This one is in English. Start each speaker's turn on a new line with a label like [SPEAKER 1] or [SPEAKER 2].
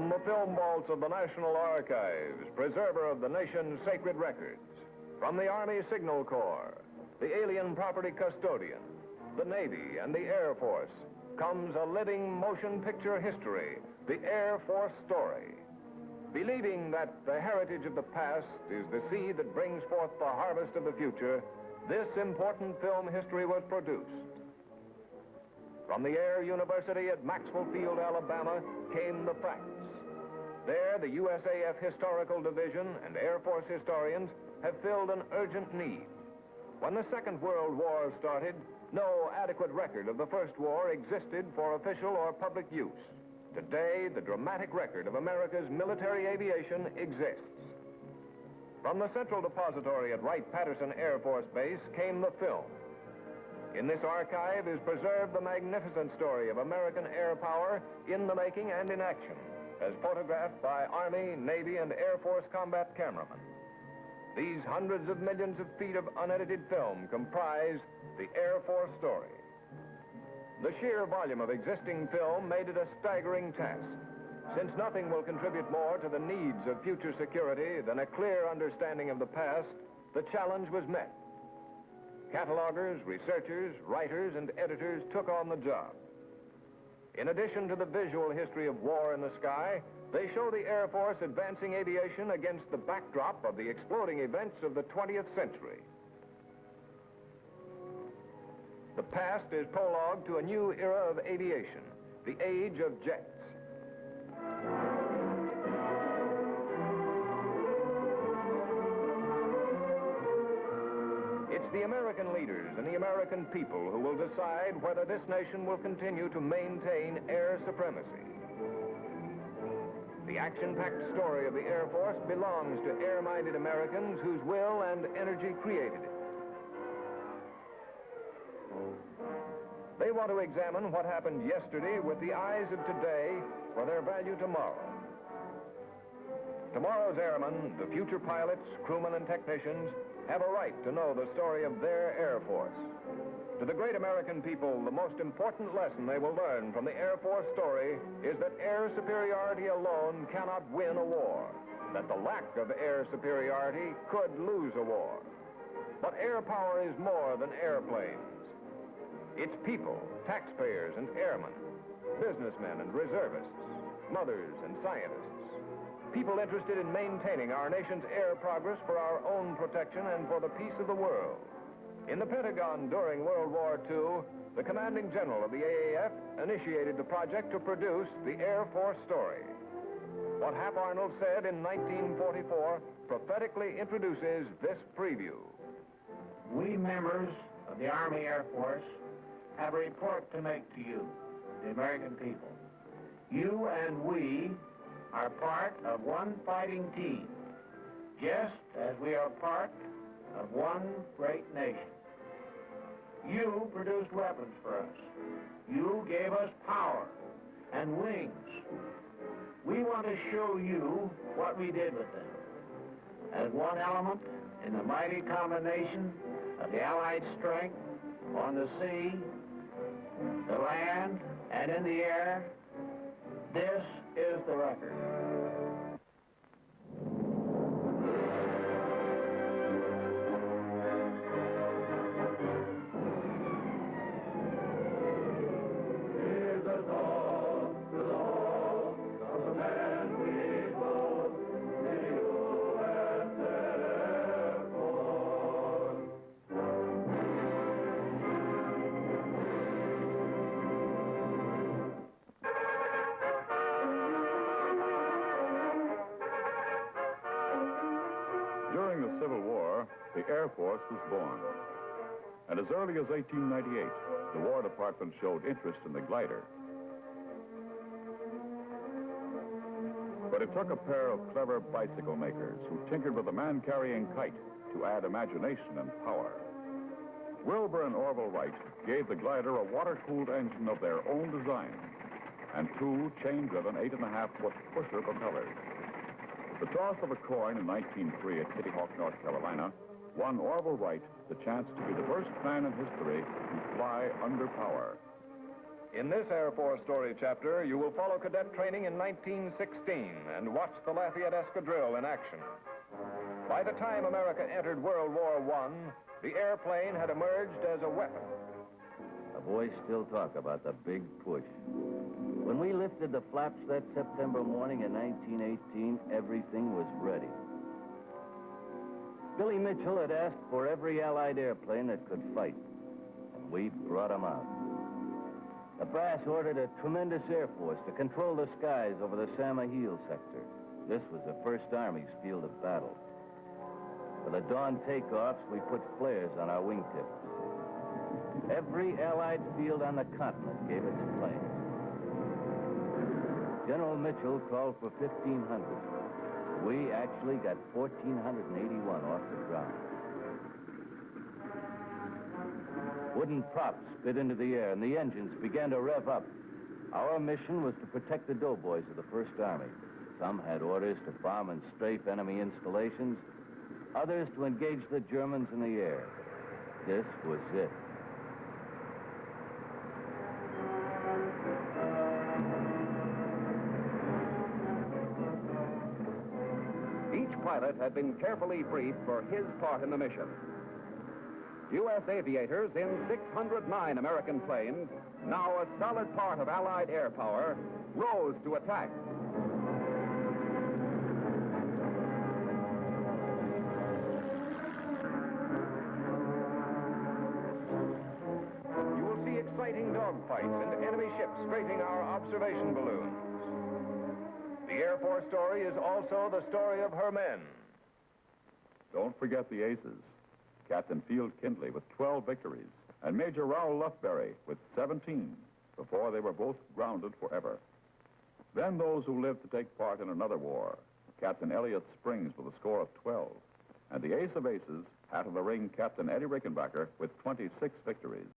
[SPEAKER 1] From the film vaults of the National Archives, preserver of the nation's sacred records, from the Army Signal Corps, the alien property custodian, the Navy, and the Air Force, comes a living motion picture history, the Air Force story. Believing that the heritage of the past is the seed that brings forth the harvest of the future, this important film history was produced. From the Air University at Maxwell Field, Alabama, came the facts. There, the USAF Historical Division and Air Force historians have filled an urgent need. When the Second World War started, no adequate record of the First War existed for official or public use. Today, the dramatic record of America's military aviation exists. From the Central Depository at Wright-Patterson Air Force Base came the film. In this archive is preserved the magnificent story of American air power in the making and in action, as photographed by Army, Navy, and Air Force combat cameramen. These hundreds of millions of feet of unedited film comprise the Air Force story. The sheer volume of existing film made it a staggering task. Since nothing will contribute more to the needs of future security than a clear understanding of the past, the challenge was met. Catalogers, researchers, writers, and editors took on the job. In addition to the visual history of war in the sky, they show the Air Force advancing aviation against the backdrop of the exploding events of the 20th century. The past is prologue to a new era of aviation, the age of jets. It's the American leaders and the American people who will decide whether this nation will continue to maintain air supremacy. The action-packed story of the Air Force belongs to air-minded Americans whose will and energy created it. They want to examine what happened yesterday with the eyes of today for their value tomorrow. Tomorrow's airmen, the future pilots, crewmen, and technicians, have a right to know the story of their Air Force. To the great American people, the most important lesson they will learn from the Air Force story is that air superiority alone cannot win a war, that the lack of air superiority could lose a war. But air power is more than airplanes. It's people, taxpayers and airmen, businessmen and reservists, mothers and scientists. People interested in maintaining our nation's air progress for our own protection and for the peace of the world. In the Pentagon during World War II, the commanding general of the AAF initiated the project to produce the Air Force story. What Hap Arnold said in 1944 prophetically introduces this preview.
[SPEAKER 2] We members of the Army Air Force have a report to make to you, the American people. You and we are part of one fighting team, just as we are part of one great nation. You produced weapons for us. You gave us power and wings. We want to show you what we did with them. As one element in the mighty combination of the Allied strength on the sea, the land, and in the air, this is the record.
[SPEAKER 3] Here's the song of the man we both, the U.S. Air Force.
[SPEAKER 4] During the Civil War, the Air Force was born. And as early as 1898, the War Department showed interest in the glider. But it took a pair of clever bicycle makers who tinkered with a man-carrying kite to add imagination and power. Wilbur and Orville Wright gave the glider a water-cooled engine of their own design and two chain-driven 8.5-foot pusher propellers. The toss of a coin in 1903 at Kitty Hawk, North Carolina, won Orville Wright the chance to be the first man in history to fly under power.
[SPEAKER 1] In this Air Force story chapter, you will follow cadet training in 1916 and watch the Lafayette Escadrille in action. By the time America entered World War I, the airplane had emerged as a weapon.
[SPEAKER 5] The boys still talk about the big push. When we lifted the flaps that September morning in 1918, everything was ready. Billy Mitchell had asked for every Allied airplane that could fight, and we brought them out. The brass ordered a tremendous Air Force to control the skies over the Samahil sector. This was the First Army's field of battle. For the dawn takeoffs, we put flares on our wingtips. Every Allied field on the continent gave its planes. General Mitchell called for 1,500. We actually got 1,481 off the ground. Wooden props spit into the air, and the engines began to rev up. Our mission was to protect the doughboys of the First Army. Some had orders to bomb and strafe enemy installations, others to engage the Germans in the air. This was it.
[SPEAKER 6] Each pilot had been carefully briefed for his part in the mission. U.S. aviators in 609 American planes, now a solid part of Allied air power, rose to attack.
[SPEAKER 1] You will see exciting dogfights and enemy ships strafing our observation balloons. The Air Force story is also the story of her men.
[SPEAKER 4] Don't forget the aces. Captain Field Kindley with 12 victories, and Major Raoul Lufberry with 17, before they were both grounded forever. Then those who lived to take part in another war, Captain Elliot Springs with a score of 12, and the ace of aces, hat of the ring Captain Eddie Rickenbacker with 26 victories.